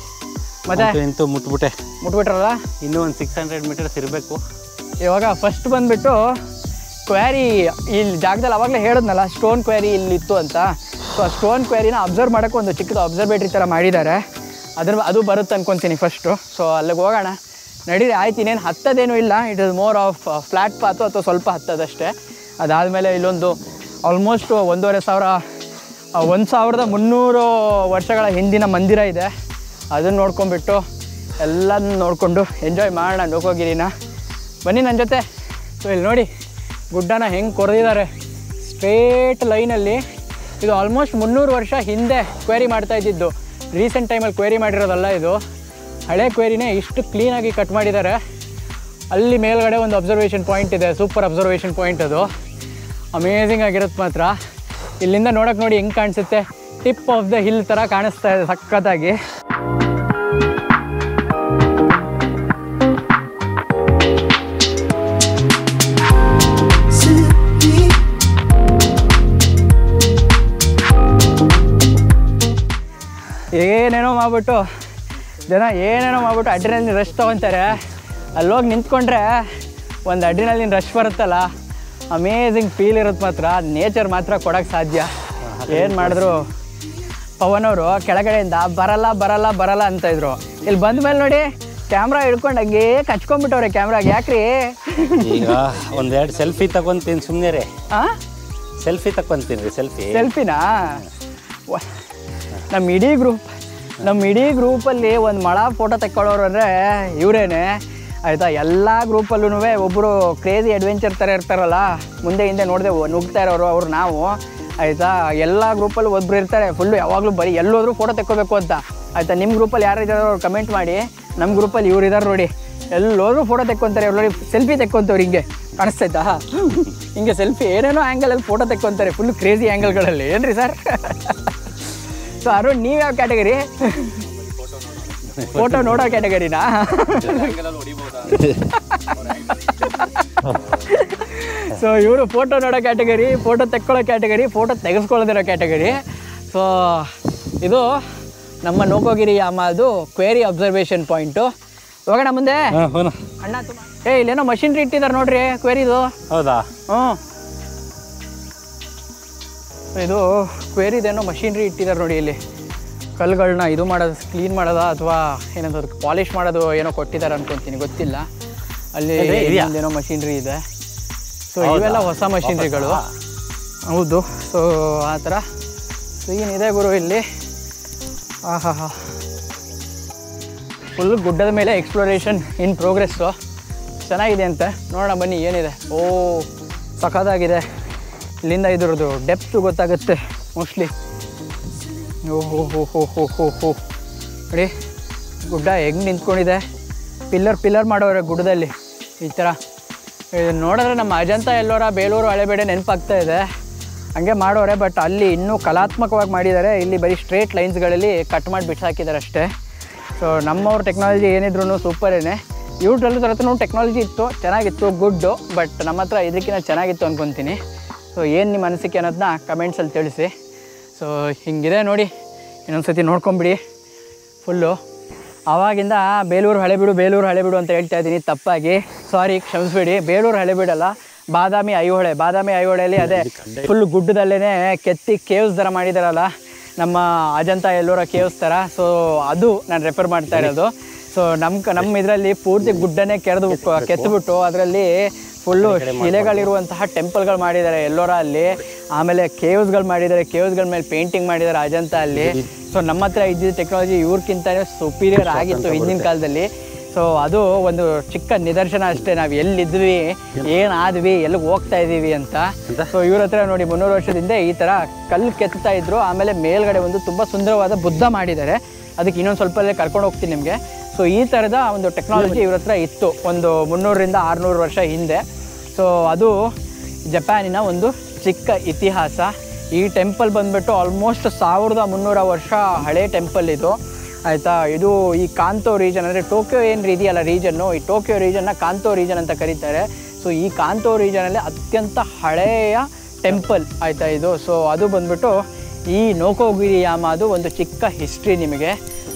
ಮತ್ತೆ ಇಂತೂ ಮುಟ್ಬಿಟ್ರಲ್ಲ, ಇನ್ನೂ ಒಂದು 600 ಮೀಟರ್ಸ್ ಇರಬೇಕು. ಇವಾಗ ಫಸ್ಟ್ ಬಂದುಬಿಟ್ಟು ಕ್ವಾರಿ ಇಲ್ಲಿ ಜಾಗದಲ್ಲಿ ಅವಾಗಲೇ ಹೇಳಿದ್ನಲ್ಲ, ಸ್ಟೋನ್ ಕ್ವಾರಿ ಇಲ್ಲಿತ್ತು ಅಂತ. ಸೊ ಆ ಸ್ಟೋನ್ ಕ್ವಾರಿನ ಅಬ್ಸರ್ವ್ ಮಾಡೋಕ್ಕೆ ಒಂದು ಚಿಕ್ಕದು ಅಬ್ಸರ್ವೇಟ್ರಿ ಥರ ಮಾಡಿದ್ದಾರೆ, ಅದು ಬರುತ್ತೆ ಅನ್ಕೊತೀನಿ ಫಸ್ಟು. ಸೊ ಅಲ್ಲಿಗೆ ಹೋಗೋಣ ನಡೀರಿ. ಆಯ್ತು, ಇನ್ನೇನು ಹತ್ತದೇನೂ ಇಲ್ಲ, it is more of flat path ಅಥವಾ ಸ್ವಲ್ಪ ಹತ್ತದಷ್ಟೇ. ಅದಾದಮೇಲೆ ಇಲ್ಲೊಂದು ಆಲ್ಮೋಸ್ಟ್ 1300 ವರ್ಷಗಳ ಹಿಂದಿನ ಮಂದಿರ ಇದೆ, ಅದನ್ನು ನೋಡ್ಕೊಂಬಿಟ್ಟು ಎಲ್ಲದನ್ನು ನೋಡಿಕೊಂಡು ಎಂಜಾಯ್ ಮಾಡೋಣ ನೋಕೋಗಿರಿನ. ಬನ್ನಿ ನನ್ನ ಜೊತೆ. ಸೊ ಇಲ್ಲಿ ನೋಡಿ ಗುಡ್ಡನ ಹೆಂಗೆ ಕೊರೆದಿದ್ದಾರೆ ಸ್ಟ್ರೇಟ್ ಲೈನಲ್ಲಿ. ಇದು ಆಲ್ಮೋಸ್ಟ್ 300 ವರ್ಷ ಹಿಂದೆ ಕ್ವೇರಿ ಮಾಡ್ತಾ ಇದ್ದಿದ್ದು, ರೀಸೆಂಟ್ ಟೈಮಲ್ಲಿ ಕ್ವೇರಿ ಮಾಡಿರೋದಲ್ಲ ಇದು. ಹಳೆ ಕ್ವೇರಿನೇ ಇಷ್ಟು ಕ್ಲೀನಾಗಿ ಕಟ್ ಮಾಡಿದ್ದಾರೆ. ಅಲ್ಲಿ ಮೇಲ್ಗಡೆ ಒಂದು ಅಬ್ಸರ್ವೇಷನ್ ಪಾಯಿಂಟ್ ಇದೆ, ಸೂಪರ್ ಅಬ್ಸರ್ವೇಷನ್ ಪಾಯಿಂಟ್, ಅದು ಅಮೇಝಿಂಗ್ ಆಗಿರುತ್ತೆ ಮಾತ್ರ. ಇಲ್ಲಿಂದ ನೋಡೋಕೆ ನೋಡಿ ಹೆಂಗೆ ಕಾಣಿಸುತ್ತೆ, ಟಿಪ್ ಆಫ್ ದ ಹಿಲ್ ಥರ ಕಾಣಿಸ್ತಾ ಇದೆ ಸಖತ್ತಾಗಿ. ಏನೇನೋ ಮಾಡಿಬಿಟ್ಟು ಅಡ್ರಿನಲಿನ್ ರಶ್ ತೊಗೊತಾರೆ. ಅಲ್ಲೋಗಿ ನಿಂತ್ಕೊಂಡ್ರೆ ಒಂದು ಅಡ್ರಿನಲಿನ್ ರಶ್ ಬರುತ್ತಲ್ಲ, ಅಮೇಝಿಂಗ್ ಫೀಲ್ ಇರುತ್ತೆ ಮಾತ್ರ. ನೇಚರ್ ಮಾತ್ರ ಕೊಡೋಕ್ಕೆ ಸಾಧ್ಯ. ಏನು ಮಾಡಿದ್ರು ಪವನ್ ಅವರು ಕೆಳಗಡೆಯಿಂದ ಬರಲ್ಲ ಅಂತಾಯಿದ್ರು. ಇಲ್ಲಿ ಬಂದ ಮೇಲೆ ನೋಡಿ ಕ್ಯಾಮ್ರಾ ಹಿಡ್ಕೊಂಡು ಹಂಗೆ ಕಚ್ಕೊಂಡ್ಬಿಟ್ಟವ್ರೆ ಕ್ಯಾಮ್ರಾಗೆ. ಯಾಕ್ರಿ? ಈಗ ಒಂದೆರಡು ಸೆಲ್ಫಿ ತಗೊತೀನಿ ಸುಮ್ಮನೆ ರೀ. ಸೆಲ್ಫಿ ತಗೊತೀನಿ ರೀ. ಸೆಲ್ಫಿನಾ? ನಮ್ಮ ಇಡೀ ಗ್ರೂಪಲ್ಲಿ ಒಂದು ಮಳ ಫೋಟೋ ತೆಕ್ಕೊಳ್ಳೋರು ಅಂದರೆ ಇವರೇನೆ, ಆಯಿತಾ. ಎಲ್ಲ ಗ್ರೂಪಲ್ಲೂ ಒಬ್ಬರು ಕ್ರೇಜಿ ಅಡ್ವೆಂಚರ್ ಥರ ಇರ್ತಾರಲ್ಲ, ಮುಂದೆ ಹಿಂದೆ ನೋಡದೆ ನುಗ್ತಾ ಇರೋರು ಅವ್ರು ನಾವು, ಆಯಿತಾ. ಎಲ್ಲ ಗ್ರೂಪಲ್ಲೂ ಒಬ್ಬರು ಇರ್ತಾರೆ ಫುಲ್ಲು ಯಾವಾಗಲೂ ಬರೀ ಎಲ್ಲೋದ್ರೂ ಫೋಟೋ ತೆಕ್ಕೋಬೇಕು ಅಂತ, ಆಯಿತಾ. ನಿಮ್ಮ ಗ್ರೂಪಲ್ಲಿ ಯಾರು ಇದ್ದಾರೋ ಅವ್ರು ಕಮೆಂಟ್ ಮಾಡಿ. ನಮ್ಮ ಗ್ರೂಪಲ್ಲಿ ಇವ್ರು ಇದ್ದಾರೆ ನೋಡಿ, ಎಲ್ಲೋದ್ರೂ ಫೋಟೋ ತೆಕ್ಕೊತಾರೆ. ಅವ್ರು ನೋಡಿ ಸೆಲ್ಫಿ ತೆಕ್ಕೊಂತವ್ರು, ಹಿಂಗೆ ಕಾಣಿಸ್ತಾಯ್ತಾ, ಹಿಂಗೆ ಸೆಲ್ಫಿ ಏನೇನೋ ಆ್ಯಂಗಲಲ್ಲಿ ಫೋಟೋ ತೆಕ್ಕೊಂತಾರೆ, ಫುಲ್ ಕ್ರೇಜಿ ಆ್ಯಂಗಲ್ಗಳಲ್ಲಿ. ಏನ್ರಿ ಸರ್? ಸೊ ಅರುಣ್, ನೀವು ಯಾವ ಕ್ಯಾಟಗರಿ? ಫೋಟೋ ನೋಡೋ ಕ್ಯಾಟಗರಿನಾ? ಸೊ ಇವರು ಫೋಟೋ ನೋಡೋ ಕ್ಯಾಟಗರಿ, ಫೋಟೋ ತೆಕ್ಕೊಳ್ಳೋ ಕ್ಯಾಟಗರಿ, ಫೋಟೋ ತೆಗೆಸ್ಕೊಳ್ಳೋದಿರೋ ಕ್ಯಾಟಗರಿ. ಸೊ ಇದು ನಮ್ಮ ನೋಕೋಗಿರಿ ಯಾಮದು ಕ್ವೇರಿ ಅಬ್ಸರ್ವೇಷನ್ ಪಾಯಿಂಟು. ಹೋಗೋಣ ಮುಂದೆ. ಅಣ್ಣ ಇಲ್ಲೇನೋ ಮಷಿನ್ರಿ ಇಟ್ಟಿದ್ದಾರೆ ನೋಡ್ರಿ ಕ್ವೇರಿದು. ಹೌದಾ? ಇದು ಕ್ವೇರಿದೇನೋ ಮಷಿನ್ರಿ ಇಟ್ಟಿದ್ದಾರೆ ನೋಡಿ. ಇಲ್ಲಿ ಕಲ್ಲುಗಳನ್ನ ಇದು ಮಾಡೋದು, ಕ್ಲೀನ್ ಮಾಡೋದ ಅಥವಾ ಏನಂತ ಅದಕ್ಕೆ ಪಾಲಿಷ್ ಮಾಡೋದು ಏನೋ ಕೊಟ್ಟಿದ್ದಾರೆ ಅನ್ಕೊತೀನಿ, ಗೊತ್ತಿಲ್ಲ. ಅಲ್ಲಿ ಏನೋ ಮಷಿನ್ರಿ ಇದೆ. ಸೊ ಇವೆಲ್ಲ ಹೊಸ ಮಷಿನ್ರಿಗಳು. ಹೌದು. ಸೊ ಆ ಥರ ಸೀನ್ ಇದೆ ಗುರು ಇಲ್ಲಿ. ಆಹಾ, ಫುಲ್ ಗುಡ್ಡದ ಮೇಲೆ ಎಕ್ಸ್ಪ್ಲೋರೇಷನ್ ಇನ್ ಪ್ರೋಗ್ರೆಸ್ಸು. ಚೆನ್ನಾಗಿದೆ ಅಂತೆ, ನೋಡೋಣ ಬನ್ನಿ ಏನಿದೆ. ಓ ಸಖತ್ತಾಗಿದೆ. ಇಲ್ಲಿಂದ ಇದ್ರದ್ದು ಡೆಪ್ತು ಗೊತ್ತಾಗುತ್ತೆ ಮೋಸ್ಟ್ಲಿ. ಓಹೋ ಹೋ ಹೋ ಹೋ ಹೋ ಹೋ ನೋಡಿ ಗುಡ್ಡ ಹೆಂಗೆ ನಿಂತ್ಕೊಂಡಿದೆ. ಪಿಲ್ಲರ್ ಮಾಡೋರೆ ಗುಡ್ಡದಲ್ಲಿ ಈ ಥರ. ಇದನ್ನು ನೋಡಿದ್ರೆ ನಮ್ಮ ಅಜಂತ ಎಲ್ಲೋರ ಬೇಲೂರು ಹಳೆಬೇಡೆ ನೆನಪಾಗ್ತಾ ಇದೆ. ಹಂಗೆ ಮಾಡೋರೆ, ಬಟ್ ಅಲ್ಲಿ ಇನ್ನೂ ಕಲಾತ್ಮಕವಾಗಿ ಮಾಡಿದ್ದಾರೆ. ಇಲ್ಲಿ ಬರೀ ಸ್ಟ್ರೇಟ್ ಲೈನ್ಸ್ಗಳಲ್ಲಿ ಕಟ್ ಮಾಡಿ ಬಿಟ್ಟಾಕಿದ್ದಾರೆ ಅಷ್ಟೇ. ಸೊ ನಮ್ಮವ್ರ ಟೆಕ್ನಾಲಜಿ ಏನಿದ್ರು ಸೂಪರೇನೆ. ಇವ್ರಲ್ಲೂ ಹತ್ರನೂ ಟೆಕ್ನಾಲಜಿ ಇತ್ತು, ಚೆನ್ನಾಗಿತ್ತು, ಗುಡ್ಡು. ಬಟ್ ನಮ್ಮ ಹತ್ರ ಇದಕ್ಕಿಂತ ಚೆನ್ನಾಗಿತ್ತು ಅಂದ್ಕೊತೀನಿ. ಸೊ ಏನು ನಿಮ್ಮ ಅನಿಸಿಕೆ ಅನ್ನೋದನ್ನ ಕಮೆಂಟ್ಸಲ್ಲಿ ತಿಳಿಸಿ. ಸೊ ಹಿಂಗಿದೆ ನೋಡಿ, ಇನ್ನೊಂದು ಸತಿ ನೋಡ್ಕೊಂಬಿಡಿ ಫುಲ್ಲು. ಆವಾಗಿಂದ ಬೇಲೂರು ಹಳೆಬೀಡು ಅಂತ ಹೇಳ್ತಾ ಇದ್ದೀನಿ ತಪ್ಪಾಗಿ, ಸಾರಿ ಕ್ಷಮಿಸ್ಬೇಡಿ. ಬೇಲೂರು ಹಳೆಬೀಡಲ್ಲ, ಬಾದಾಮಿ ಐಹೊಳೆಯಲ್ಲಿ ಅದೇ ಫುಲ್ ಗುಡ್ಡದಲ್ಲೇ ಕೆತ್ತಿ ಕೇವ್ಸ್ ಥರ ಮಾಡಿದಾರಲ್ಲ, ನಮ್ಮ ಅಜಂತ ಎಲ್ಲೋರ ಕೇವ್ಸ್ ಥರ. ಸೊ ಅದು ನಾನು ರೆಫರ್ ಮಾಡ್ತಾ ಇರೋದು. ಸೊ ನಮ್ಮ ಇದರಲ್ಲಿ ಪೂರ್ತಿ ಗುಡ್ಡನೇ ಕೆತ್ತಿಬಿಟ್ಟು ಅದರಲ್ಲಿ ಫುಲ್ಲು ಶಿಲೆಗಳಿರುವಂತಹ ಟೆಂಪಲ್ಗಳು ಮಾಡಿದ್ದಾರೆ ಎಲ್ಲೋರ ಅಲ್ಲಿ. ಆಮೇಲೆ ಕೇವ್ಸ್ಗಳು ಮಾಡಿದ್ದಾರೆ, ಕೇವ್ಸ್ಗಳ ಮೇಲೆ ಪೇಂಟಿಂಗ್ ಮಾಡಿದ್ದಾರೆ ಅಜಂತ ಅಲ್ಲಿ. ಸೊ ನಮ್ಮ ಹತ್ರ ಇದ್ದಿದ್ದ ಟೆಕ್ನಾಲಜಿ ಇವ್ರಿಗಿಂತಲೇ ಸುಪೀರಿಯರ್ ಆಗಿತ್ತು ಹಿಂದಿನ ಕಾಲದಲ್ಲಿ. ಸೊ ಅದು ಒಂದು ಚಿಕ್ಕ ನಿದರ್ಶನ ಅಷ್ಟೇ, ನಾವು ಎಲ್ಲಿದ್ವಿ, ಏನಾದ್ವಿ, ಎಲ್ಲಿಗೆ ಹೋಗ್ತಾ ಇದ್ದೀವಿ ಅಂತ. ಸೊ ಇವ್ರ ಹತ್ರ ನೋಡಿ 300 ವರ್ಷದಿಂದ ಈ ಥರ ಕಲ್ಲು ಕೆತ್ತಾ ಇದ್ರು. ಆಮೇಲೆ ಮೇಲ್ಗಡೆ ಒಂದು ತುಂಬ ಸುಂದರವಾದ ಬುದ್ಧ ಮಾಡಿದ್ದಾರೆ. ಅದಕ್ಕೆ ಇನ್ನೊಂದು ಸ್ವಲ್ಪ ಕರ್ಕೊಂಡು ಹೋಗ್ತೀನಿ ನಿಮಗೆ. ಸೊ ಈ ಥರದ ಒಂದು ಟೆಕ್ನಾಲಜಿ ಇವ್ರ ಹತ್ರ ಇತ್ತು ಒಂದು 300ರಿಂದ 600 ವರ್ಷ ಹಿಂದೆ. ಸೊ ಅದು ಜಪಾನಿನ ಒಂದು ಚಿಕ್ಕ ಇತಿಹಾಸ. ಈ ಟೆಂಪಲ್ ಬಂದುಬಿಟ್ಟು ಆಲ್ಮೋಸ್ಟ್ 1300 ವರ್ಷ ಹಳೆ ಟೆಂಪಲ್ ಇದು, ಆಯಿತಾ. ಇದು ಈ ಕಾಂತೋ ರೀಜನ್ ಅಂದರೆ ಟೋಕಿಯೋ ಏನು ಇದೆಯಲ್ಲ ರೀಜನ್ನು, ಈ ಟೋಕಿಯೋ ರೀಜನ್ನ ಕಾಂತೋ ರೀಜನ್ ಅಂತ ಕರೀತಾರೆ. ಸೊ ಈ ಕಾಂತೋ ರೀಜನಲ್ಲಿ ಅತ್ಯಂತ ಹಳೆಯ ಟೆಂಪಲ್ ಆಯಿತಾ ಇದು. ಸೊ ಅದು ಬಂದುಬಿಟ್ಟು ಈ ನೋಕೋಗಿರಿ ಯಾಮ, ಅದು ಒಂದು ಚಿಕ್ಕ ಹಿಸ್ಟ್ರಿ ನಿಮಗೆ.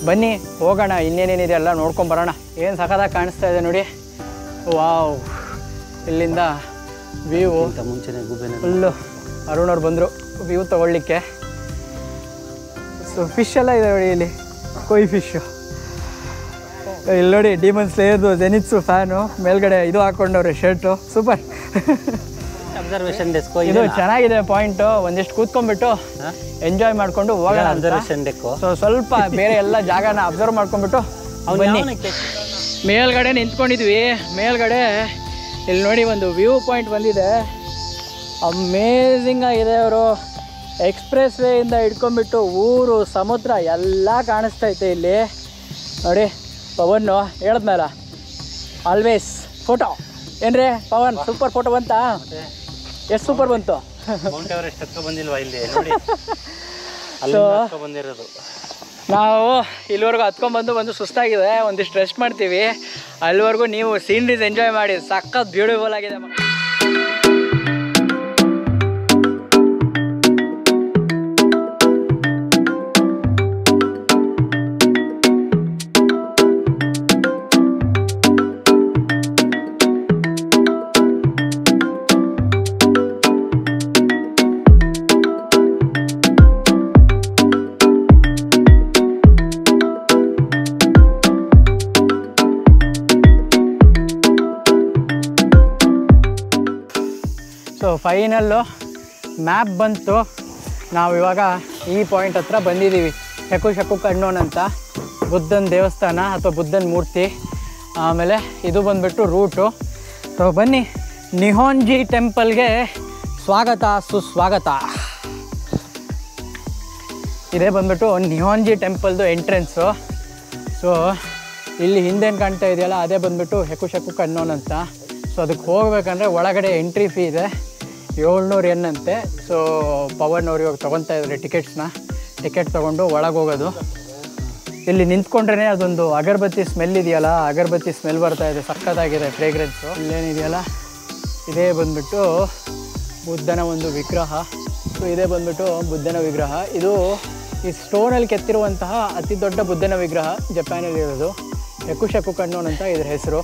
ಬನ್ನಿ ಹೋಗೋಣ, ಇನ್ನೇನೇನಿದೆ ಎಲ್ಲ ನೋಡ್ಕೊಂಬರೋಣ. ಏನು ಸಖತ್ತಾಗಿ ಕಾಣಿಸ್ತಾ ಇದೆ ನೋಡಿ. ವಾವ್, ಇಲ್ಲಿಂದ ವ್ಯೂ ಫುಲ್ಲು. ಅರುಣವ್ರು ಬಂದರು ವ್ಯೂ ತೊಗೊಳ್ಳಿಕ್ಕೆ. ಸೊ ಫಿಶ್ ಎಲ್ಲ ಇದೆ ನೋಡಿ ಇಲ್ಲಿ, ಕೊಯ್ ಫಿಶ್ಶು. ಇಲ್ಲಿ ನೋಡಿ ಡಿಮನ್ ಸ್ಲೇಯರ್ದು ಜೆನಿತ್ಸು ಫ್ಯಾನು, ಮೇಲ್ಗಡೆ ಇದು ಹಾಕ್ಕೊಂಡವ್ರೆ ಶರ್ಟು, ಸೂಪರ್. ಅಬ್ಸರ್ವೇಷನ್ ಡೆಸ್ಕ್ ಇದು ಚೆನ್ನಾಗಿದೆ ಪಾಯಿಂಟು. ಒಂದಿಷ್ಟು ಕೂತ್ಕೊಂಡ್ಬಿಟ್ಟು ಎಂಜಾಯ್ ಮಾಡಿಕೊಂಡು ಹೋಗೋಣ. Observation deck. ಸೊ ಸ್ವಲ್ಪ ಬೇರೆ ಎಲ್ಲ ಜಾಗನ ಅಬ್ಸರ್ವ್ ಮಾಡ್ಕೊಂಡ್ಬಿಟ್ಟು ಬನ್ನಿ. ಮೇಲ್ಗಡೆ ನಿಂತ್ಕೊಂಡಿದ್ವಿ, ಮೇಲ್ಗಡೆ ಇಲ್ಲಿ ನೋಡಿ ಒಂದು ವ್ಯೂ ಪಾಯಿಂಟ್ ಬಂದಿದೆ. ಅಮೇಝಿಂಗ್ ಆಗಿದೆ. ಅವರು ಎಕ್ಸ್ಪ್ರೆಸ್ ವೇಯಿಂದ ಹಿಡ್ಕೊಂಡ್ಬಿಟ್ಟು ಊರು, ಸಮುದ್ರ ಎಲ್ಲ ಕಾಣಿಸ್ತೈತೆ ಇಲ್ಲಿ ನೋಡಿ. ಪವನ್ ಹೇಳಿದ್ಮೇಲ ಆಲ್ವೇಸ್ ಫೋಟೋ ಏನ್ರಿ ಪವನ್, ಸೂಪರ್ ಫೋಟೋ ಬಂತಾ? ಎಷ್ಟು ಸೂಪರ್ ಬಂತು. ಮೌಂಟ್ ಎವರೆಸ್ಟ್ ಹತ್ರ ಬಂದಿಲ್ವಾ ಇಲ್ಲಿ ನೋಡಿ. ಬಂದಿರೋದು ನಾವು ಇಲ್ಲಿವರೆಗೂ ಹತ್ಕೊಂಡ್ಬಂದು ಸುಸ್ತಾಗಿದೆ, ಒಂದಿಷ್ಟು ರೆಸ್ಟ್ ಮಾಡ್ತೀವಿ. ಅಲ್ಲಿವರೆಗೂ ನೀವು ಸೀನ್ರೀಸ್ ಎಂಜಾಯ್ ಮಾಡಿ, ಸಖತ್ ಬ್ಯೂಟಿಫುಲ್ ಆಗಿದೆ. ಸೊ ಫೈನಲ್ಲು ಮ್ಯಾಪ್ ಬಂತು. ನಾವು ಇವಾಗ ಈ ಪಾಯಿಂಟ್ ಹತ್ರ ಬಂದಿದ್ದೀವಿ. ಶಕು ಕಣ್ಣೋನ್ ಅಂತ ಬುದ್ಧನ ದೇವಸ್ಥಾನ ಅಥವಾ ಬುದ್ಧನ ಮೂರ್ತಿ. ಆಮೇಲೆ ಇದು ಬಂದುಬಿಟ್ಟು ರೂಟು. ಸೊ ಬನ್ನಿ, ನಿಹೋಂಜಿ ಟೆಂಪಲ್ಗೆ ಸ್ವಾಗತ ಸುಸ್ವಾಗತ. ಇದೇ ಬಂದುಬಿಟ್ಟು ನಿಹೋಂಜಿ ಟೆಂಪಲ್ದು ಎಂಟ್ರೆನ್ಸು. ಸೊ ಇಲ್ಲಿ ಹಿಂದೇನು ಕಾಣ್ತಾ ಇದೆಯಲ್ಲ, ಅದೇ ಬಂದುಬಿಟ್ಟು ಶಕು ಕಣ್ಣೋನ್ ಅಂತ. ಸೊ ಅದಕ್ಕೆ ಹೋಗ್ಬೇಕಂದ್ರೆ ಒಳಗಡೆ ಎಂಟ್ರಿ ಫೀ ಇದೆ, 700 yen ಅಂತೆ. ಸೊ ಪವನ್ ಅವ್ರು ಇವಾಗ ತೊಗೊತಾ ಇದ್ದಾರೆ ಟಿಕೆಟ್ ತೊಗೊಂಡು ಒಳಗೆ ಹೋಗೋದು. ಇಲ್ಲಿ ನಿಂತ್ಕೊಂಡ್ರೆ ಅದೊಂದು ಅಗರಬತ್ತಿ ಸ್ಮೆಲ್ ಇದೆಯಲ್ಲ, ಅಗರಬತ್ತಿ ಸ್ಮೆಲ್ ಬರ್ತಾ ಇದೆ, ಸಕ್ಕತ್ತಾಗಿದೆ ಫ್ರೇಗ್ರೆನ್ಸು. ಇಲ್ಲೇನಿದೆಯಲ್ಲ ಇದೇ ಬಂದ್ಬಿಟ್ಟು ಬುದ್ಧನ ಒಂದು ವಿಗ್ರಹ. ಸೊ ಇದೇ ಬಂದ್ಬಿಟ್ಟು ಬುದ್ಧನ ವಿಗ್ರಹ. ಇದು ಈ ಸ್ಟೋನಲ್ಲಿ ಕೆತ್ತಿರುವಂತಹ ಅತಿ ದೊಡ್ಡ ಬುದ್ಧನ ವಿಗ್ರಹ ಜಪಾನಲ್ಲಿರೋದು. ಹೆಕುಶಕು ಕಣ್ಣೋನ್ ಅಂತ ಇದ್ರ ಹೆಸರು.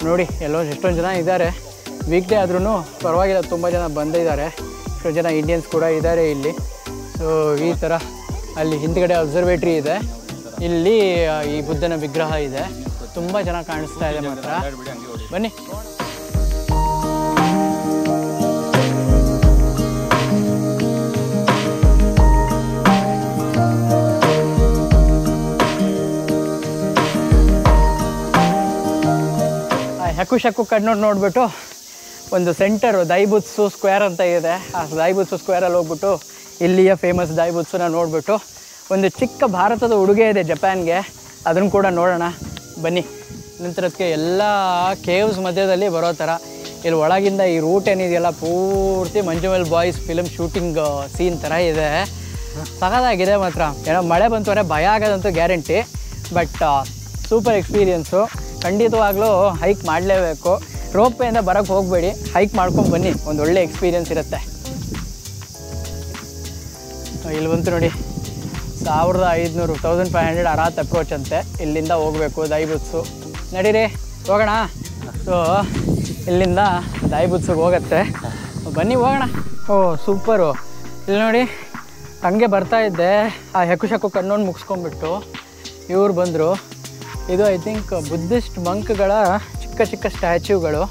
ನೋಡಿ ಎಷ್ಟೊಂದು ಜನ ಇದ್ದಾರೆ. ವೀಕ್ ಡೇ ಆದ್ರೂ ಪರವಾಗಿಲ್ಲ, ತುಂಬ ಜನ ಬಂದಿದ್ದಾರೆ. ಎಷ್ಟೊಂದು ಜನ ಇಂಡಿಯನ್ಸ್ ಕೂಡ ಇದ್ದಾರೆ ಇಲ್ಲಿ. ಸೊ ಈ ಥರ ಅಲ್ಲಿ ಹಿಂದ್ಗಡೆ ಅಬ್ಸರ್ವೇಟ್ರಿ ಇದೆ, ಇಲ್ಲಿ ಈ ಬುದ್ಧನ ವಿಗ್ರಹ ಇದೆ. ತುಂಬ ಚೆನ್ನಾಗಿ ಕಾಣಿಸ್ತಾ ಇದೆ ಮಾತ್ರ. ಬನ್ನಿ. ಹೆಕುಶಕು ಕಣ್ಣೋಡ್ ನೋಡಿಬಿಟ್ಟು ಒಂದು ಸೆಂಟರು ದೈಬುತ್ಸು ಸ್ಕ್ವೇರ್ ಅಂತ ಇದೆ. ಆ ದೈಬುತ್ಸು ಸ್ಕ್ವೇರಲ್ಲಿ ಹೋಗ್ಬಿಟ್ಟು ಇಲ್ಲಿಯ ಫೇಮಸ್ ದೈಬುತ್ಸುನ ನೋಡಿಬಿಟ್ಟು ಒಂದು ಚಿಕ್ಕ ಭಾರತದ ಉಡುಗೆ ಇದೆ ಜಪಾನ್ಗೆ, ಅದನ್ನು ಕೂಡ ನೋಡೋಣ ಬನ್ನಿ. ನಂತರಕ್ಕೆ ಎಲ್ಲ ಕೇವ್ಸ್ ಮಧ್ಯದಲ್ಲಿ ಬರೋ ಥರ ಇಲ್ಲಿ ಒಳಗಿಂದ ಈ ರೂಟ್ ಏನಿದೆಯಲ್ಲ ಪೂರ್ತಿ ಮಂಜುಮೆಲ್ ಬಾಯ್ಸ್ ಫಿಲಮ್ ಶೂಟಿಂಗ್ ಸೀನ್ ಥರ ಇದೆ. ಸಖತ್ತಾಗಿದೆ ಮಾತ್ರ. ಏನೋ ಮಳೆ ಬಂತು ಅಂದರೆ ಭಯ ಆಗೋದಂತೂ ಗ್ಯಾರಂಟಿ. But super experience. ಖಂಡಿತವಾಗ್ಲೂ ಹೈಕ್ ಮಾಡಲೇಬೇಕು. ರೋಪ್ವೇಯಿಂದ ಬರೋಕ್ಕೆ ಹೋಗಬೇಡಿ, ಹೈಕ್ ಮಾಡ್ಕೊಂಡು ಬನ್ನಿ, ಒಂದು ಒಳ್ಳೆ ಎಕ್ಸ್ಪೀರಿಯೆನ್ಸ್ ಇರುತ್ತೆ. ಇಲ್ಲಿ ಬಂತು ನೋಡಿ 1500 1500 ಅರಾತ್ ಅಪ್ರೋಚ್ ಅಂತೆ. ಇಲ್ಲಿಂದ ಹೋಗಬೇಕು ದೈಬುತ್ಸು. ನಡೀರಿ ಹೋಗೋಣ. ಸೊ ಇಲ್ಲಿಂದ ದೈಬುತ್ಸುಗೆ ಹೋಗುತ್ತೆ. ಬನ್ನಿ ಹೋಗೋಣ. ಓ ಸೂಪರು. ಇಲ್ಲಿ ನೋಡಿ ಹಂಗೆ ಬರ್ತಾ ಇದ್ದೆ, ಆ ಹೆಕುಶಕು ಕಣ್ಣೋನ್ ಮುಗಿಸ್ಕೊಂಡ್ಬಿಟ್ಟು ಇವ್ರು ಬಂದರು. ಇದು ಐ ಥಿಂಕ್ ಬುದ್ಧಿಸ್ಟ್ ಮಂಕ್ಗಳ ಚಿಕ್ಕ ಚಿಕ್ಕ ಸ್ಟ್ಯಾಚ್ಯೂಗಳು.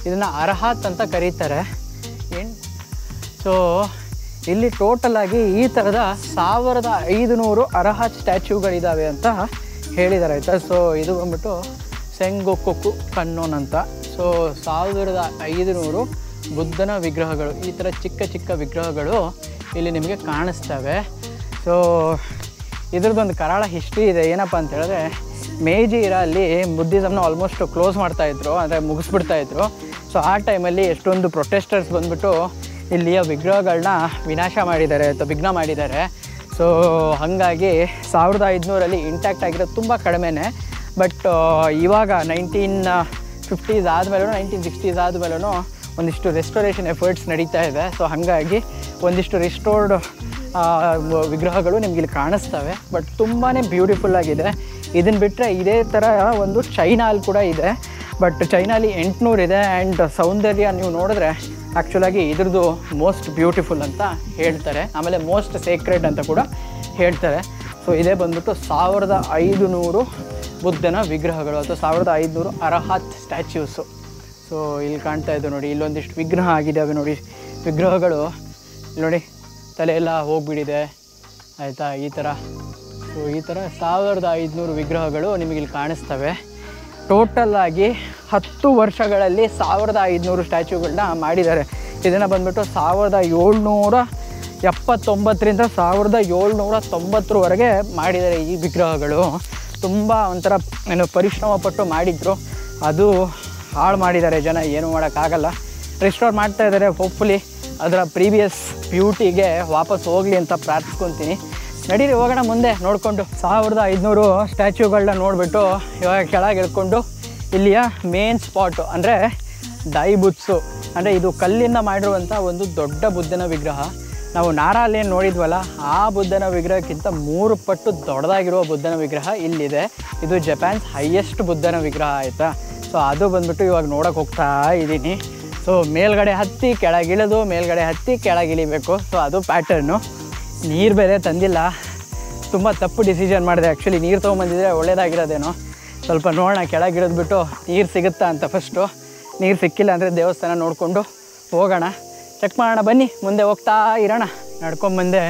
ಇದನ್ನು ಅರ್ಹಾತ್ ಅಂತ ಕರೀತಾರೆ. ಸೊ ಇಲ್ಲಿ ಟೋಟಲಾಗಿ ಈ ಥರದ 1500 ಅರ್ಹಾತ್ ಸ್ಟ್ಯಾಚ್ಯೂಗಳಿದ್ದಾವೆ ಅಂತ ಹೇಳಿದ್ದಾರೆ ಆಯಿತಾ. ಸೊ ಇದು ಬಂದ್ಬಿಟ್ಟು ಸೆಂಗೊಕ್ಕು ಕಣ್ಣೋನ್ ಅಂತ. ಸೊ 1500 ಬುದ್ಧನ ವಿಗ್ರಹಗಳು, ಈ ಥರ ಚಿಕ್ಕ ಚಿಕ್ಕ ವಿಗ್ರಹಗಳು ಇಲ್ಲಿ ನಿಮಗೆ ಕಾಣಿಸ್ತವೆ. ಸೊ ಇದ್ರದ್ದೊಂದು ಕರಾಳ ಹಿಸ್ಟ್ರಿ ಇದೆ. ಏನಪ್ಪ ಅಂತ ಹೇಳಿದ್ರೆ, ಮೇಜಿ ಇರಲ್ಲಿ ಬುದ್ಧಿಸಮ್ನ ಆಲ್ಮೋಸ್ಟ್ ಕ್ಲೋಸ್ ಮಾಡ್ತಾಯಿದ್ರು, ಅಂದರೆ ಮುಗಿಸ್ಬಿಡ್ತಾಯಿದ್ರು. ಸೊ ಆ ಟೈಮಲ್ಲಿ ಎಷ್ಟೊಂದು ಪ್ರೊಟೆಸ್ಟರ್ಸ್ ಬಂದ್ಬಿಟ್ಟು ಇಲ್ಲಿಯ ವಿಗ್ರಹಗಳನ್ನ ವಿನಾಶ ಮಾಡಿದ್ದಾರೆ ಅಥವಾ ವಿಘ್ನ ಮಾಡಿದ್ದಾರೆ. ಸೊ ಹಾಗಾಗಿ 1500 ಇಂಟ್ಯಾಕ್ಟ್ ಆಗಿರೋದು ತುಂಬ ಕಡಿಮೆನೇ. ಬಟ್ ಇವಾಗ 1950s ಆದಮೇಲೂ 1960s ಆದಮೇಲೂ ಒಂದಿಷ್ಟು ರೆಸ್ಟೋರೇಷನ್ ಎಫರ್ಟ್ಸ್ ನಡೀತಾ ಇದೆ. ಸೊ ಹಾಗಾಗಿ ಒಂದಿಷ್ಟು ರಿಸ್ಟೋರ್ಡ್ ವಿಗ್ರಹಗಳು ನಿಮ್ಗೆ ಇಲ್ಲಿ ಕಾಣಿಸ್ತವೆ. ಬಟ್ ತುಂಬಾ ಬ್ಯೂಟಿಫುಲ್ಲಾಗಿದೆ. ಇದನ್ನು ಬಿಟ್ಟರೆ ಇದೇ ಥರ ಒಂದು ಚೈನಲ್ಲಿ ಕೂಡ ಇದೆ. ಬಟ್ ಚೈನಾಲಿ 800 ಇದೆ. ಆ್ಯಂಡ್ ಸೌಂದರ್ಯ ನೀವು ನೋಡಿದ್ರೆ ಆ್ಯಕ್ಚುಲಾಗಿ ಇದ್ರದ್ದು ಮೋಸ್ಟ್ ಬ್ಯೂಟಿಫುಲ್ ಅಂತ ಹೇಳ್ತಾರೆ. ಆಮೇಲೆ ಮೋಸ್ಟ್ ಸೇಕ್ರೆಡ್ ಅಂತ ಕೂಡ ಹೇಳ್ತಾರೆ. ಸೊ ಇದೇ ಬಂದ್ಬಿಟ್ಟು 1500 ಬುದ್ಧನ ವಿಗ್ರಹಗಳು ಅಥವಾ 1500 ಅರ್ಹಾತ್ ಸ್ಟ್ಯಾಚ್ಯೂಸು. ಸೊ ಇಲ್ಲಿ ಕಾಣ್ತಾ ಇದೆ ನೋಡಿ, ಇಲ್ಲೊಂದಿಷ್ಟು ವಿಗ್ರಹ ಆಗಿದ್ದಾವೆ ನೋಡಿ ವಿಗ್ರಹಗಳು. ಇಲ್ಲಿ ನೋಡಿ ತಲೆ ಎಲ್ಲ ಹೋಗ್ಬಿಟ್ಟಿದೆ ಆಯಿತಾ, ಈ ಥರ. ಸೊ ಈ ಥರ 1500 ವಿಗ್ರಹಗಳು ನಿಮಗಿಲ್ಲಿ ಕಾಣಿಸ್ತವೆ. ಟೋಟಲ್ಲಾಗಿ 10 ವರ್ಷಗಳಲ್ಲಿ 1500 ಸ್ಟ್ಯಾಚ್ಯೂಗಳನ್ನ ಮಾಡಿದ್ದಾರೆ. ಇದನ್ನು ಬಂದ್ಬಿಟ್ಟು 1779ರಿಂದ 1790ರವರೆಗೆ ಮಾಡಿದ್ದಾರೆ ಈ ವಿಗ್ರಹಗಳು. ತುಂಬ ಒಂಥರ ಪರಿಶ್ರಮ ಪಟ್ಟು ಮಾಡಿದ್ರು, ಅದು ಹಾಳು ಮಾಡಿದ್ದಾರೆ ಜನ. ಏನು ಮಾಡೋಕ್ಕಾಗಲ್ಲ. ರಿಸ್ಟೋರ್ ಮಾಡ್ತಾ ಇದ್ದಾರೆ. ಹೋಪ್ಫುಲಿ ಅದರ ಪ್ರೀವಿಯಸ್ ಬ್ಯೂಟಿಗೆ ವಾಪಸ್ ಹೋಗಲಿ ಅಂತ ಪ್ರಾರ್ಥಿಸ್ಕೊತೀನಿ. ನಡೀರಿ ಹೋಗೋಣ ಮುಂದೆ ನೋಡಿಕೊಂಡು. 1500 ಸ್ಟ್ಯಾಚ್ಯೂಗಳನ್ನ ನೋಡಿಬಿಟ್ಟು ಇವಾಗ ಕೆಳಗೆ ಇಳ್ಕೊಂಡು ಇಲ್ಲಿಯ ಮೇನ್ ಸ್ಪಾಟು ಅಂದರೆ ದೈಬುತ್ಸು, ಅಂದರೆ ಇದು ಕಲ್ಲಿಂದ ಮಾಡಿರುವಂಥ ಒಂದು ದೊಡ್ಡ ಬುದ್ಧನ ವಿಗ್ರಹ. ನಾವು ನಾರಲ್ಲಿ ಏನು ನೋಡಿದ್ವಲ್ಲ, ಆ ಬುದ್ಧನ ವಿಗ್ರಹಕ್ಕಿಂತ 3 ಪಟ್ಟು ದೊಡ್ಡದಾಗಿರುವ ಬುದ್ಧನ ವಿಗ್ರಹ ಇಲ್ಲಿದೆ. ಇದು ಜಪಾನ್ಸ್ ಹೈಯೆಸ್ಟ್ ಬುದ್ಧನ ವಿಗ್ರಹ ಆಯಿತಾ. ಸೊ ಅದು ಬಂದ್ಬಿಟ್ಟು ಇವಾಗ ನೋಡೋಕೆ ಹೋಗ್ತಾ ಇದ್ದೀನಿ. ಸೊ ಮೇಲ್ಗಡೆ ಹತ್ತಿ ಕೆಳಗಿಳಿದು ಮೇಲ್ಗಡೆ ಹತ್ತಿ ಕೆಳಗಿಳಿಬೇಕು. ಸೊ ಅದು ಪ್ಯಾಟರ್ನು. ನೀರು ಬೇರೆ ತಂದಿಲ್ಲ, ತುಂಬ ತಪ್ಪು ಡಿಸಿಷನ್ ಮಾಡಿದೆ ಆ್ಯಕ್ಚುಲಿ. ನೀರು ತೊಗೊಂಬಂದಿದ್ರೆ ಒಳ್ಳೇದಾಗಿರೋದೇನೋ. ಸ್ವಲ್ಪ ನೋಡೋಣ ಕೆಳಗಿಳಿದ್ಬಿಟ್ಟು ನೀರು ಸಿಗುತ್ತಾ ಅಂತ. ಫಸ್ಟು ನೀರು ಸಿಕ್ಕಿಲ್ಲ ಅಂದರೆ ದೇವಸ್ಥಾನ ನೋಡಿಕೊಂಡು ಹೋಗೋಣ, ಚೆಕ್ ಮಾಡೋಣ. ಬನ್ನಿ ಮುಂದೆ ಹೋಗ್ತಾ ಇರೋಣ. ನಡ್ಕೊಂಬಂದೆ.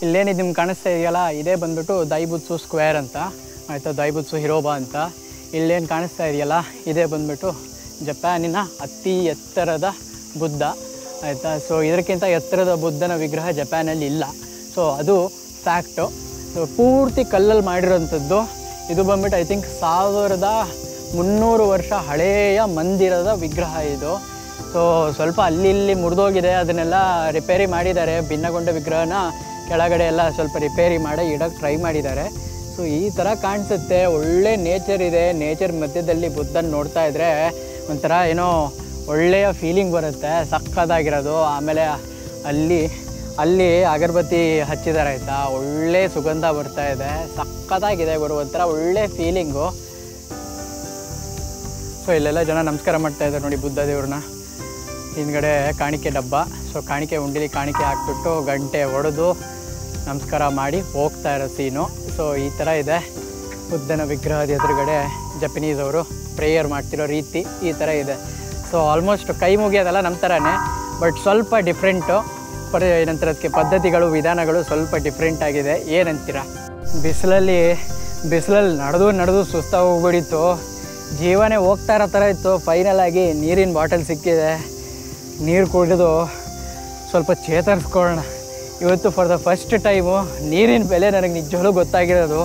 ಇಲ್ಲೇನಿದು ನಿಮ್ಗೆ ಕಾಣಿಸ್ತಾ ಇದೆಯಲ್ಲ, ಇದೇ ಬಂದ್ಬಿಟ್ಟು ದೈಬುತ್ಸು ಸ್ಕ್ವೇರ್ ಅಂತ ಆಯಿತಾ, ದೈಬುತ್ಸು ಹಿರೋಬಾ ಅಂತ. ಇಲ್ಲೇನು ಕಾಣಿಸ್ತಾ ಇದೆಯಲ್ಲ, ಇದೇ ಬಂದ್ಬಿಟ್ಟು ಜಪಾನಿನ ಅತಿ ಎತ್ತರದ ಬುದ್ಧ ಆಯಿತಾ. ಸೊ ಇದಕ್ಕಿಂತ ಎತ್ತರದ ಬುದ್ಧನ ವಿಗ್ರಹ ಜಪಾನಲ್ಲಿ ಇಲ್ಲ. ಸೊ ಅದು ಫ್ಯಾಕ್ಟು. ಸೊ ಪೂರ್ತಿ ಕಲ್ಲಲ್ಲಿ ಮಾಡಿರೋಂಥದ್ದು. ಇದು ಬಂದ್ಬಿಟ್ಟು ಐ ಥಿಂಕ್ 1300 ವರ್ಷ ಹಳೆಯ ಮಂದಿರದ ವಿಗ್ರಹ ಇದು. ಸೊ ಸ್ವಲ್ಪ ಅಲ್ಲಿ ಇಲ್ಲಿ ಮುರಿದೋಗಿದೆ, ಅದನ್ನೆಲ್ಲ ರಿಪೇರಿ ಮಾಡಿದ್ದಾರೆ. ಭಿನ್ನಗೊಂಡ ವಿಗ್ರಹನ ಕೆಳಗಡೆ ಎಲ್ಲ ಸ್ವಲ್ಪ ರಿಪೇರಿ ಮಾಡಿ ಇಡೋಕ್ಕೆ ಟ್ರೈ ಮಾಡಿದ್ದಾರೆ. ಸೊ ಈ ಥರ ಕಾಣಿಸುತ್ತೆ. ಒಳ್ಳೆ ನೇಚರ್ ಇದೆ. ನೇಚರ್ ಮಧ್ಯದಲ್ಲಿ ಬುದ್ಧನ ನೋಡ್ತಾ ಇದ್ದರೆ ಒಂಥರ ಏನೋ ಒಳ್ಳೆಯ ಫೀಲಿಂಗ್ ಬರುತ್ತೆ, ಸಕ್ಕತ್ತಾಗಿರೋದು. ಆಮೇಲೆ ಅಲ್ಲಿ ಅಗರಬತ್ತಿ ಹಚ್ಚಿದ್ದಾರೆ ಆಯಿತಾ, ಒಳ್ಳೆ ಸುಗಂಧ ಬರ್ತಾ ಇದೆ, ಸಕ್ಕತ್ತಾಗಿದೆ ಗುರು, ಒಂಥರ ಒಳ್ಳೆ ಫೀಲಿಂಗು. ಸೊ ಇಲ್ಲೆಲ್ಲ ಜನ ನಮಸ್ಕಾರ ಮಾಡ್ತಾ ಇದ್ದಾರೆ ನೋಡಿ ಬುದ್ಧ ದೇವ್ರನ್ನ. ಹಿಂದ್ಗಡೆ ಕಾಣಿಕೆ ಡಬ್ಬ, ಸೊ ಕಾಣಿಕೆ ಉಂಡಿಲಿ ಕಾಣಿಕೆ ಹಾಕ್ಬಿಟ್ಟು ಗಂಟೆ ಹೊಡೆದು ನಮಸ್ಕಾರ ಮಾಡಿ ಹೋಗ್ತಾ ಇರೋ ಸೀನು. ಸೊ ಈ ಥರ ಇದೆ ಬುದ್ಧನ ವಿಗ್ರಹದ ಎದುರುಗಡೆ ಜಪನೀಸ್ ಅವರು ಪ್ರೇಯರ್ ಮಾಡ್ತಿರೋ ರೀತಿ ಈ ಥರ ಇದೆ. ಸೊ ಆಲ್ಮೋಸ್ಟ್ ಕೈ ಮುಗಿಯೋದಲ್ಲ ನಮ್ಮ ಥರನೇ, ಬಟ್ ಸ್ವಲ್ಪ ಡಿಫ್ರೆಂಟು. ಏನಂತಾರೆ ಅದಕ್ಕೆ ಪದ್ಧತಿಗಳು ವಿಧಾನಗಳು ಸ್ವಲ್ಪ ಡಿಫ್ರೆಂಟ್ ಆಗಿದೆ. ಏನಂತೀರ? ಬಿಸಿಲಲ್ಲಿ ನಡೆದು ಸುಸ್ತಾಗಿ ಹೋಗ್ಬಿಡಿತ್ತು, ಜೀವನೇ ಹೋಗ್ತಾ ಇರೋ ಥರ ಇತ್ತು. ಫೈನಲ್ ಆಗಿ ನೀರಿನ ಬಾಟಲ್ ಸಿಕ್ಕಿದೆ, ನೀರು ಕುಡಿದು ಸ್ವಲ್ಪ ಚೇತರಿಸ್ಕೊಳ್ಳೋಣ. ಇವತ್ತು ಫಾರ್ ದ ಫಸ್ಟ್ ಟೈಮು ನೀರಿನ ಬೆಲೆ ನನಗೆ ನಿಜವಾಗ್ಲೂ ಗೊತ್ತಾಗಿರೋದು.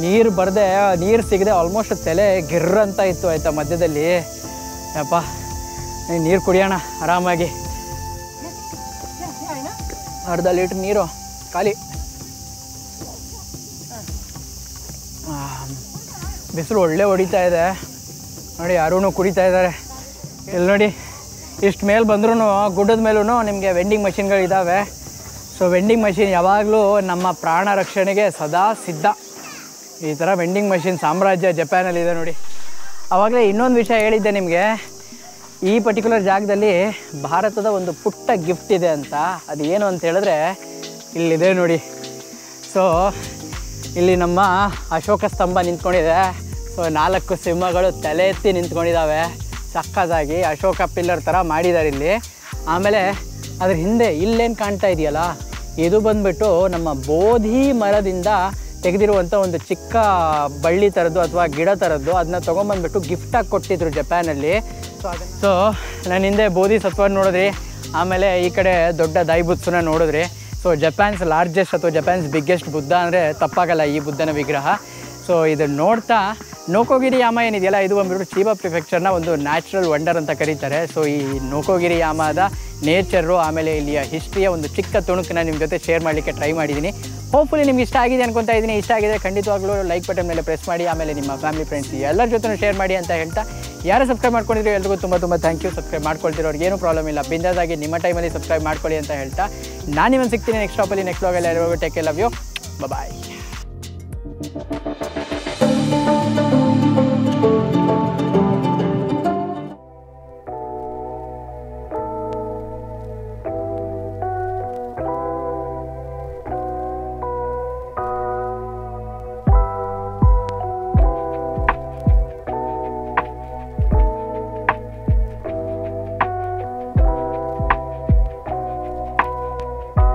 ನೀರು ಸಿಗದೆ ಆಲ್ಮೋಸ್ಟ್ ತಲೆ ಗಿರ್ರಂತ ಇತ್ತು ಆಯಿತಾ ಮಧ್ಯದಲ್ಲಿ. ಯಪ್ಪ ನೀರು ಕುಡಿಯೋಣ ಆರಾಮಾಗಿ. ಅರ್ಧ ಲೀಟ್ರ್ ನೀರು ಖಾಲಿ. ಬಿಸಿಲು ಒಳ್ಳೆ ಹೊಡಿತಾ ಇದೆ ನೋಡಿ, ಯಾರೂ ಕುಡಿತಾ ಇದ್ದಾರೆ. ಇಲ್ಲಿ ನೋಡಿ, ಇಷ್ಟು ಮೇಲೆ ಬಂದ್ರೂ ಗುಡ್ಡದ ಮೇಲೂ ನಿಮಗೆ ವೆಂಡಿಂಗ್ ಮಷಿನ್ಗಳಿದ್ದಾವೆ. ಸೊ ವೆಂಡಿಂಗ್ ಮಷಿನ್ ಯಾವಾಗಲೂ ನಮ್ಮ ಪ್ರಾಣ ರಕ್ಷಣೆಗೆ ಸದಾ ಸಿದ್ಧ. ಈ ಥರ ವೆಂಡಿಂಗ್ ಮಷಿನ್ ಸಾಮ್ರಾಜ್ಯ ಜಪಾನಲ್ಲಿದೆ ನೋಡಿ. ಆವಾಗಲೇ ಇನ್ನೊಂದು ವಿಷಯ ಹೇಳಿದ್ದೆ ನಿಮಗೆ, ಈ ಪರ್ಟಿಕ್ಯುಲರ್ ಜಾಗದಲ್ಲಿ ಭಾರತದ ಒಂದು ಪುಟ್ಟ ಗಿಫ್ಟ್ ಇದೆ ಅಂತ. ಅದು ಏನು ಅಂತ ಹೇಳಿದ್ರೆ ಇಲ್ಲಿದೆ ನೋಡಿ. ಸೊ ಇಲ್ಲಿ ನಮ್ಮ ಅಶೋಕ ಸ್ತಂಭ ನಿಂತ್ಕೊಂಡಿದೆ. ಸೊ 4 ಸಿಂಹಗಳು ತಲೆ ಎತ್ತಿ ನಿಂತ್ಕೊಂಡಿದ್ದಾವೆ, ಸಕ್ಕತ್ತಾಗಿ ಅಶೋಕ ಪಿಲ್ಲರ್ ಥರ ಮಾಡಿದ್ದಾರೆ ಇಲ್ಲಿ. ಆಮೇಲೆ ಅದ್ರ ಹಿಂದೆ ಇಲ್ಲೇನು ಕಾಣ್ತಾ ಇದೆಯಲ್ಲ, ಇದು ಬಂದುಬಿಟ್ಟು ನಮ್ಮ ಬೋಧಿ ಮರದಿಂದ ತೆಗೆದಿರುವಂಥ ಒಂದು ಚಿಕ್ಕ ಬಳ್ಳಿ ಥರದ್ದು ಅಥವಾ ಗಿಡ ಥರದ್ದು. ಅದನ್ನ ತೊಗೊಂಬಂದ್ಬಿಟ್ಟು ಗಿಫ್ಟಾಗಿ ಕೊಟ್ಟಿದ್ರು ಜಪಾನಲ್ಲಿ. ಸೊ ನಾನು ಹಿಂದೆ ಬೋಧಿಸತ್ವನ ನೋಡಿದ್ರಿ, ಆಮೇಲೆ ಈ ಕಡೆ ದೊಡ್ಡ ದೈಬುತ್ಸನ ನೋಡಿದ್ರಿ. ಸೊ ಜಪಾನ್ಸ್ ಲಾರ್ಜೆಸ್ಟ್ ಅಥವಾ ಜಪಾನ್ಸ್ ಬಿಗ್ಗೆಸ್ಟ್ ಬುದ್ಧ ಅಂದರೆ ತಪ್ಪಾಗಲ್ಲ ಈ ಬುದ್ಧನ ವಿಗ್ರಹ. ಸೊ ಇದನ್ನು ನೋಡ್ತಾ ನೋಕೋಗಿರಿ ಯಾಮ ಏನಿದೆಯಲ್ಲ, ಇದು ಬಂದ್ಬಿಟ್ಟು ಚೀಬಾ ಪ್ರಿಫೆಕ್ಚರ್ನ ಒಂದು ನ್ಯಾಚುರಲ್ ವಂಡರ್ ಅಂತ ಕರೀತಾರೆ. ಸೊ ಈ ನೋಕೋಗಿರಿ ಯಾಮದ ನೇಚರು ಆಮೇಲೆ ಇಲ್ಲಿಯ ಹಿಸ್ಟ್ರಿಯ ಒಂದು ಚಿಕ್ಕ ತುಣುಕನ್ನ ನಿಮ್ಮ ಜೊತೆ ಶೇರ್ ಮಾಡಲಿಕ್ಕೆ ಟ್ರೈ ಮಾಡಿದ್ದೀನಿ. ಹೋಪ್ಫುಲಿ ನಿಮ್ಗೆ ಇಷ್ಟ ಆಗಿದೆ ಅನ್ಕೊತಾ ಇದ್ದೀನಿ. ಇಷ್ಟ ಆಗಿದೆ ಖಂಡಿತವಾಗ್ಲೂ ಲೈಕ್ ಬಟನ್ ಮೇಲೆ ಪ್ರೆಸ್ ಮಾಡಿ, ಆಮೇಲೆ ನಿಮ್ಮ ಫ್ಯಾಮಿಲಿ ಫ್ರೆಂಡ್ಸ್ ಎಲ್ಲರ ಜೊತೆ ಶೇರ್ ಮಾಡಿ ಅಂತ ಹೇಳ್ತಾ, ಯಾರು ಸಬ್ಸ್ಕ್ರೈಬ್ ಮಾಡ್ಕೊಂಡಿದ್ರು ಎಲ್ರಿಗೂ ತುಂಬ ಥ್ಯಾಂಕ್ ಯು. ಸಬ್ಸ್ಕ್ರೈಬ್ ಮಾಡ್ಕೊಳ್ತಿರೋರಿಗೆ ಏನೂ ಪ್ರಾಬ್ಲಮ್ ಇಲ್ಲ, ಬಿಂದಾದಾಗಿ ನಿಮ್ಮ ಟೈಮಲ್ಲಿ ಸಬ್ಸ್ಕ್ರೈಬ್ ಮಾಡ್ಕೊಳ್ಳಿ ಅಂತ ಹೇಳ್ತಾ, ನಾನು ನಿಮ್ಮನ್ನು ಸಿಗ್ತೀನಿ ನೆಕ್ಸ್ಟ್ ಟಾಪಲ್ಲಿ ನೆಕ್ಸ್ಟ್ ವ್ಲಾಗಲ್ಲಿ. ಎಲ್ಲರಿಗೂ take care, love you, bye.